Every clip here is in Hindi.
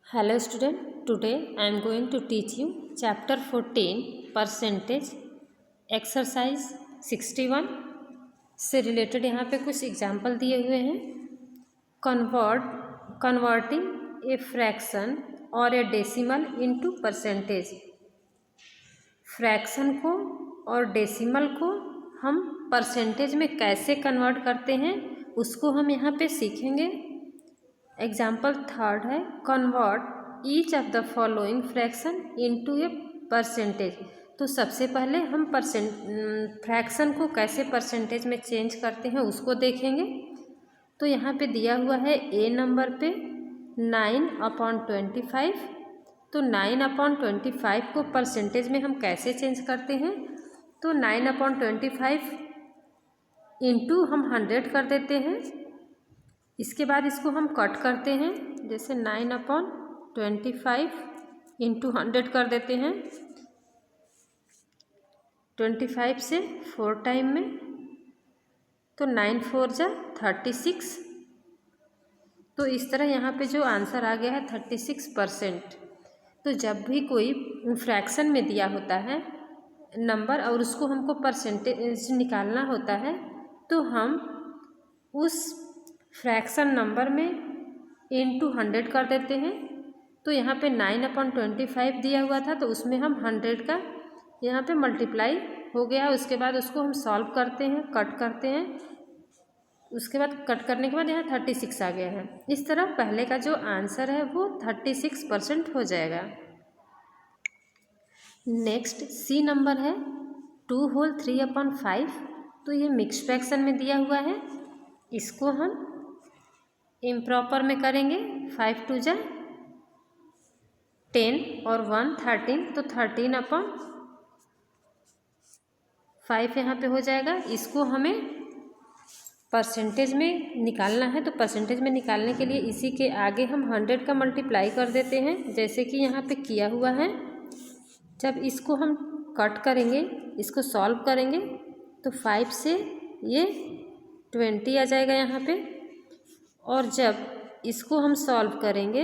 Hello student, today I am going to teach you chapter 14 percentage exercise 61 से रिलेटेड यहाँ पे कुछ एग्जाम्पल दिए हुए हैं। कन्वर्टिंग ए फ्रैक्शन और ए डेसिमल इनटू परसेंटेज। फ्रैक्शन को और डेसिमल को हम परसेंटेज में कैसे कन्वर्ट करते हैं उसको हम यहाँ पे सीखेंगे। एग्जाम्पल थर्ड है convert each of the following fraction into a percentage. तो सबसे पहले हम फ्रैक्शन को कैसे परसेंटेज में चेंज करते हैं उसको देखेंगे। तो यहाँ पे दिया हुआ है ए नंबर पे 9/25। तो 9/25 को परसेंटेज में हम कैसे चेंज करते हैं। तो 9/25 इंटू हम 100 कर देते हैं। इसके बाद इसको हम कट करते हैं, जैसे 9/25 इंटू 100 कर देते हैं 25 से 4 टाइम में। तो 9 4 जा 36। तो इस तरह यहाँ पे जो आंसर आ गया है 36%। तो जब भी कोई फ्रैक्शन में दिया होता है नंबर और उसको हमको परसेंटेज निकालना होता है तो हम उस फ्रैक्शन नंबर में इंटू 100 कर देते हैं। तो यहाँ पे 9/25 दिया हुआ था तो उसमें हम 100 का यहाँ पे मल्टीप्लाई हो गया। उसके बाद उसको हम सॉल्व करते हैं, कट करते हैं। उसके बाद कट करने के बाद यहाँ 36 आ गया है। इस तरह पहले का जो आंसर है वो 36% हो जाएगा। नेक्स्ट सी नंबर है 2 होल 3/5। तो ये मिक्स फ्रैक्शन में दिया हुआ है, इसको हम इम्प्रॉपर में करेंगे। 5 2 जा 10 और 1 13। तो 13/5 यहाँ पे हो जाएगा। इसको हमें परसेंटेज में निकालना है। तो परसेंटेज में निकालने के लिए इसी के आगे हम 100 का मल्टीप्लाई कर देते हैं, जैसे कि यहाँ पे किया हुआ है। जब इसको हम कट करेंगे, इसको सॉल्व करेंगे तो 5 से ये 20 आ जाएगा यहाँ पे। और जब इसको हम सॉल्व करेंगे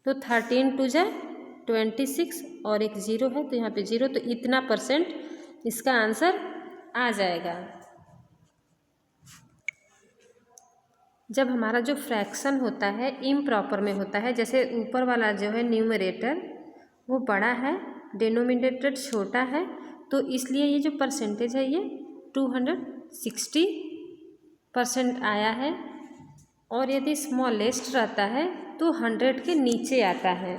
तो 13 2 जा 26 और एक 0 है तो यहाँ पे 0। तो इतना % इसका आंसर आ जाएगा। जब हमारा जो फ्रैक्शन होता है इम्प्रॉपर में होता है, जैसे ऊपर वाला जो है न्यूमरेटर वो बड़ा है, डिनोमिनेटर छोटा है, तो इसलिए ये जो परसेंटेज है ये 260% आया है। और यदि स्मॉलेस्ट रहता है तो 100 के नीचे आता है।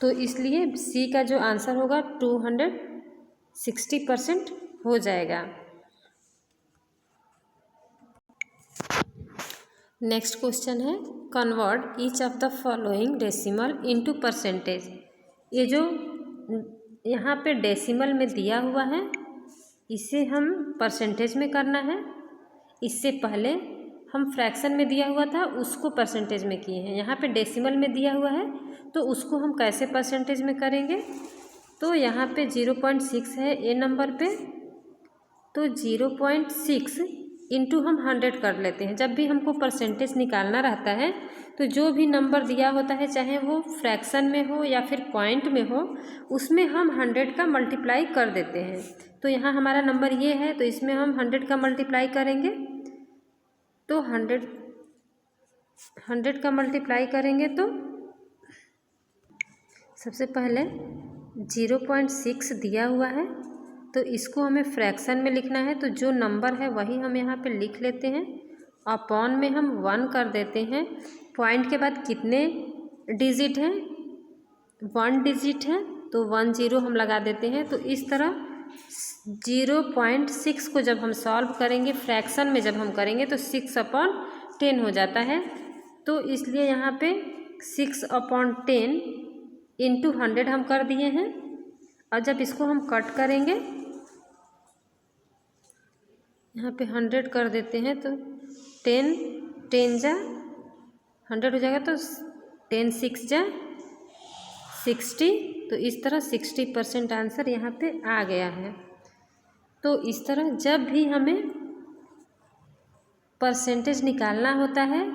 तो इसलिए सी का जो आंसर होगा 260% हो जाएगा। नेक्स्ट क्वेश्चन है convert each of the following decimal into percentage. ये जो यहाँ पे डेसिमल में दिया हुआ है इसे हम परसेंटेज में करना है। इससे पहले हम फ्रैक्शन में दिया हुआ था उसको परसेंटेज में किए हैं। यहाँ पे डेसिमल में दिया हुआ है तो उसको हम कैसे परसेंटेज में करेंगे। तो यहाँ पे 0.6 है ए नंबर पे, तो 0.6 इंटू हम 100 कर लेते हैं। जब भी हमको परसेंटेज निकालना रहता है तो जो भी नंबर दिया होता है, चाहे वो फ्रैक्शन में हो या फिर पॉइंट में हो, उसमें हम 100 का मल्टीप्लाई कर देते हैं। तो यहाँ हमारा नंबर ये है तो इसमें हम 100 का मल्टीप्लाई करेंगे। तो 100 का मल्टीप्लाई करेंगे तो सबसे पहले 0.6 दिया हुआ है तो इसको हमें फ्रैक्शन में लिखना है। तो जो नंबर है वही हम यहाँ पे लिख लेते हैं। अपॉन में हम 1 कर देते हैं। पॉइंट के बाद कितने डिजिट हैं, 1 डिजिट है तो 1 0 हम लगा देते हैं। तो इस तरह 0.6 को जब हम सॉल्व करेंगे फ्रैक्शन में जब हम करेंगे तो 6/10 हो जाता है। तो इसलिए यहाँ पे 6/10 इंटू 100 हम कर दिए हैं। और जब इसको हम कट करेंगे, यहाँ पे 100 कर देते हैं तो 10 10 जा 100 हो जाएगा। तो 10 6 जा 60। तो इस तरह 60% आंसर यहाँ पे आ गया है। तो इस तरह जब भी हमें परसेंटेज निकालना होता है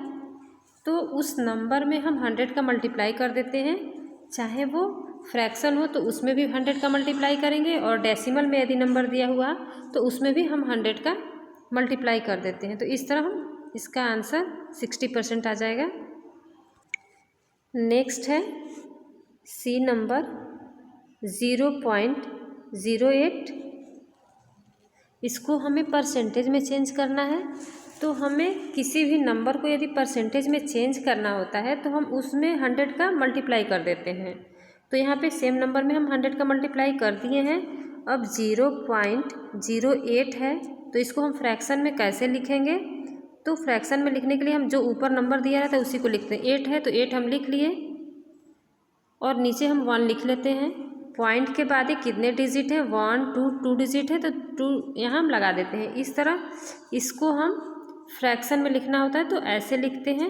तो उस नंबर में हम 100 का मल्टीप्लाई कर देते हैं, चाहे वो फ्रैक्शन हो तो उसमें भी 100 का मल्टीप्लाई करेंगे, और डेसिमल में यदि नंबर दिया हुआ तो उसमें भी हम 100 का मल्टीप्लाई कर देते हैं। तो इस तरह हम इसका आंसर 60% आ जाएगा। नेक्स्ट है सी नंबर 0.08। इसको हमें परसेंटेज में चेंज करना है। तो हमें किसी भी नंबर को यदि परसेंटेज में चेंज करना होता है तो हम उसमें 100 का मल्टीप्लाई कर देते हैं। तो यहाँ पे सेम नंबर में हम 100 का मल्टीप्लाई कर दिए हैं। अब 0.08 है, तो इसको हम फ्रैक्शन में कैसे लिखेंगे? तो फ्रैक्शन में लिखने के लिए हम जो ऊपर नंबर दिया रहता है उसी को लिखते हैं। 8 है तो 8 हम लिख लिए, और नीचे हम 1 लिख लेते हैं। पॉइंट के बाद ही कितने डिजिट है? 1 2 डिजिट है तो 2 यहाँ हम लगा देते हैं। इस तरह इसको हम फ्रैक्शन में लिखना होता है तो ऐसे लिखते हैं।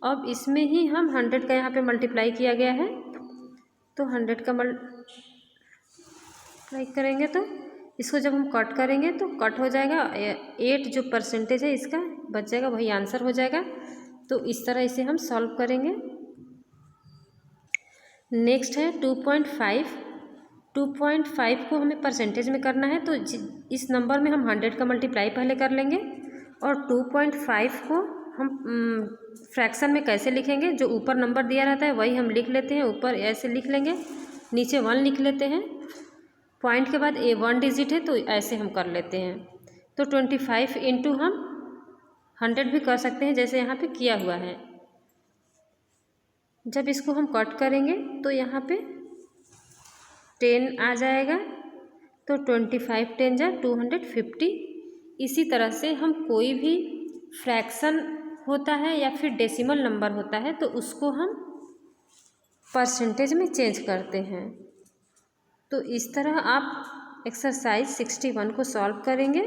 अब इसमें ही हम 100 का यहाँ पे मल्टीप्लाई किया गया है, तो 100 का मल्टीप्लाई करेंगे तो इसको जब हम कट करेंगे तो कट हो जाएगा। 8 जो परसेंटेज है इसका बच जाएगा, वही आंसर हो जाएगा। तो इस तरह इसे हम सॉल्व करेंगे। नेक्स्ट है 2.5। 2.5 को हमें परसेंटेज में करना है, तो इस नंबर में हम 100 का मल्टीप्लाई पहले कर लेंगे, और 2.5 को हम फ्रैक्शन में कैसे लिखेंगे? जो ऊपर नंबर दिया रहता है वही हम लिख लेते हैं, ऊपर ऐसे लिख लेंगे, नीचे 1 लिख लेते हैं। पॉइंट के बाद 1 डिजिट है तो ऐसे हम कर लेते हैं। तो 25 इंटू हम 100 भी कर सकते हैं, जैसे यहाँ पे किया हुआ है। जब इसको हम कट करेंगे तो यहाँ पे 10 आ जाएगा, तो 25 10 जा 250। इसी तरह से हम कोई भी फ्रैक्शन होता है या फिर डेसिमल नंबर होता है तो उसको हम परसेंटेज में चेंज करते हैं। तो इस तरह आप एक्सरसाइज 61 को सॉल्व करेंगे।